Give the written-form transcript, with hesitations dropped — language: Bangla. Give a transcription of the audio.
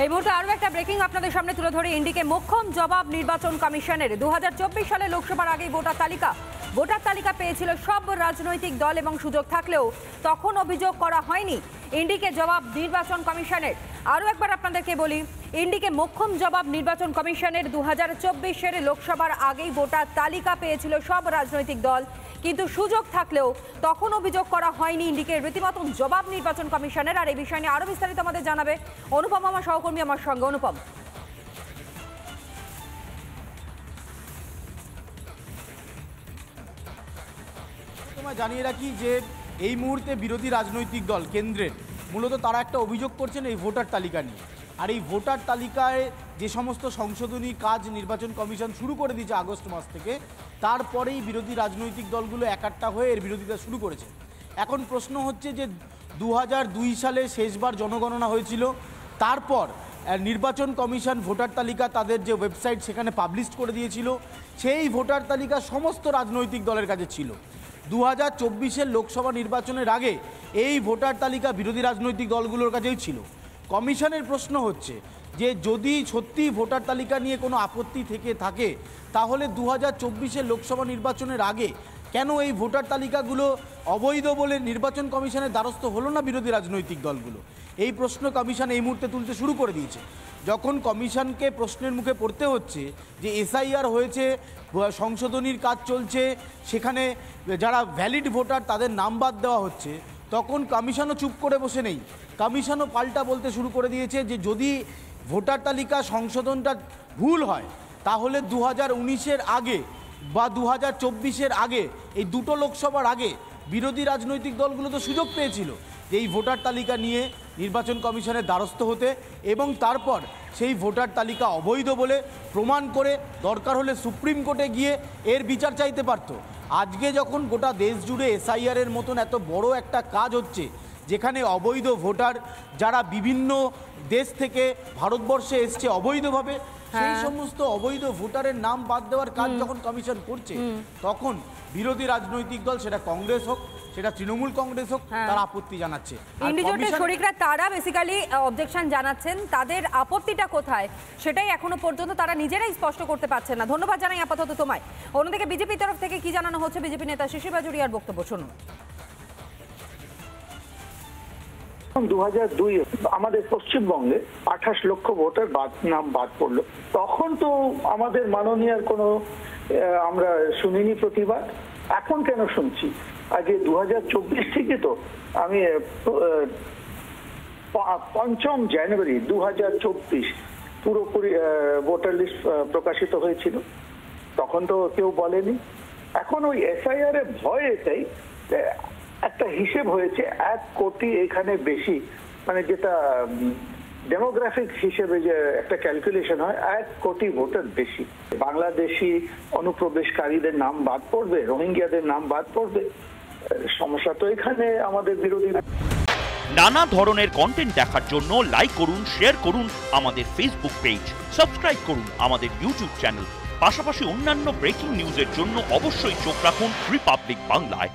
এই মুহূর্তে আরও একটা ব্রেকিং আপনাদের সামনে তুলে ধরে ইন্ডিকে মোক্ষম জবাব নির্বাচন কমিশনের। 2024 সালে লোকসভার আগেই ভোটার তালিকা পেয়েছিল সব রাজনৈতিক দল এবং সুযোগ থাকলেও তখন অভিযোগ করা হয়নি। ইন্ডিকে জবাব নির্বাচন কমিশনের। আরও একবার আপনাদেরকে বলি, ইন্ডিকে মোক্ষম জবাব নির্বাচন কমিশনের। 2024 লোকসভার আগেই ভোটার তালিকা পেয়েছিল সব রাজনৈতিক দল, কিন্তু সুযোগ থাকলেও তখন অভিযোগ করা হয়নি। ইন্ডিকে রীতিমতন জবাব নির্বাচন কমিশনের। আর এই বিষয় নিয়ে আরও বিস্তারিত আমাদের জানাবে অনুপম, আমার সহকর্মী আমার সঙ্গে। অনুপম, জানিয়ে রাখি যে এই মুহূর্তে বিরোধী রাজনৈতিক দল কেন্দ্রের মূলত তারা একটা অভিযোগ করছেন এই ভোটার তালিকা নিয়ে। আর এই ভোটার তালিকায় যে সমস্ত সংশোধনী কাজ নির্বাচন কমিশন শুরু করে দিয়েছে আগস্ট মাস থেকে, তারপরেই বিরোধী রাজনৈতিক দলগুলো একাট্টা হয়ে এর বিরোধিতা শুরু করেছে। এখন প্রশ্ন হচ্ছে যে 2002 সালে শেষবার জনগণনা হয়েছিল, তারপর নির্বাচন কমিশন ভোটার তালিকা তাদের যে ওয়েবসাইট সেখানে পাবলিশ করে দিয়েছিল। সেই ভোটার তালিকা সমস্ত রাজনৈতিক দলের কাছে ছিল। 2024 লোকসভা নির্বাচনের আগে এই ভোটার তালিকা বিরোধী রাজনৈতিক দলগুলোর কাছেই ছিল। কমিশনের প্রশ্ন হচ্ছে যে যদি সত্যি ভোটার তালিকা নিয়ে কোনো আপত্তি থেকে থাকে, তাহলে 2024 লোকসভা নির্বাচনের আগে কেন এই ভোটার তালিকাগুলো অবৈধ বলে নির্বাচন কমিশনের দ্বারস্থ হলো না বিরোধী রাজনৈতিক দলগুলো? এই প্রশ্ন কমিশন এই মুহূর্তে তুলতে শুরু করে দিয়েছে। যখন কমিশনকে প্রশ্নের মুখে পড়তে হচ্ছে যে এসআইআর হয়েছে, সংশোধনীর কাজ চলছে, সেখানে যারা ভ্যালিড ভোটার তাদের নাম বাদ দেওয়া হচ্ছে, তখন কমিশনও চুপ করে বসে নেই। কমিশনও পাল্টা বলতে শুরু করে দিয়েছে যে যদি ভোটার তালিকা সংশোধনটা ভুল হয়, তাহলে 2019 আগে বা 2024 আগে, এই দুটো লোকসভার আগে বিরোধী রাজনৈতিক দলগুলো তো সুযোগ পেয়েছিল যে এই ভোটার তালিকা নিয়ে নির্বাচন কমিশনের দ্বারস্থ হতে, এবং তারপর সেই ভোটার তালিকা অবৈধ বলে প্রমাণ করে দরকার হলে সুপ্রিম কোর্টে গিয়ে এর বিচার চাইতে পারত। আজকে যখন গোটা দেশ জুড়ে এসআইআরের মতন এত বড় একটা কাজ হচ্ছে, যেখানে অবৈধ ভোটার যারা বিভিন্ন দেশ থেকে ভারতবর্ষে এসছে অবৈধভাবে, সেই সমস্ত অবৈধ ভোটারের নাম বাদ দেওয়ার কাজ যখন কমিশন করছে, তখন বিরোধী রাজনৈতিক দল, সেটা কংগ্রেস হোক, সেটা তৃণমূল কংগ্রেস হোক, তারা আপত্তি জানাচ্ছে। ইন্ডিজোটের শরিকরা তারা বেসিক্যালি অবজেকশন জানাচ্ছেন। তাদের আপত্তিটা কোথায় সেটাই এখনো পর্যন্ত তারা নিজেরাই স্পষ্ট করতে পারছেন না। ধন্যবাদ জানাই আপাতত তোমায়। অন্যদিকে বিজেপির তরফ থেকে কি জানানো হচ্ছে, বিজেপি নেতা শিশির বাজুরিয়ার বক্তব্য শুনুন। 2002 আমাদের পশ্চিমবঙ্গে 28 লক্ষ ভোটার নাম বাদ পড়লো। তখন তো আমাদের মাননীয় কোনো আমরা শুনিনি প্রতিবাদ। এখন কেন শুনছি? আগে 2024 থেকে তো আমি 5 জানুয়ারি 2024 পুরোপুরি ভোটার লিস্ট প্রকাশিত হয়েছিল, তখন তো কেউ বলেনি। এখন ওই এসআইআর এর ভয় এটাই, একটা হিসেব হয়েছে 1 কোটি এখানে বেশি, মানে যেটা ডেমোগ্রাফিক হিসেবে যে একটা ক্যালকুলেশন হয়, 1 কোটি ভোটার বেশি। বাংলাদেশি অনুপ্রবেশকারীদের নাম বাদ পড়বে, রোহিঙ্গিয়াদের নাম বাদ পড়বে। সমস্যা তো এখানে আমাদের বিরোধী। নানা ধরনের কন্টেন্ট দেখার জন্য লাইক করুন, শেয়ার করুন আমাদের ফেসবুক পেজ, সাবস্ক্রাইব করুন আমাদের ইউটিউব চ্যানেল। পাশাপাশি অন্যান্য ব্রেকিং নিউজের জন্য অবশ্যই চোখ রাখুন রিপাবলিক বাংলায়।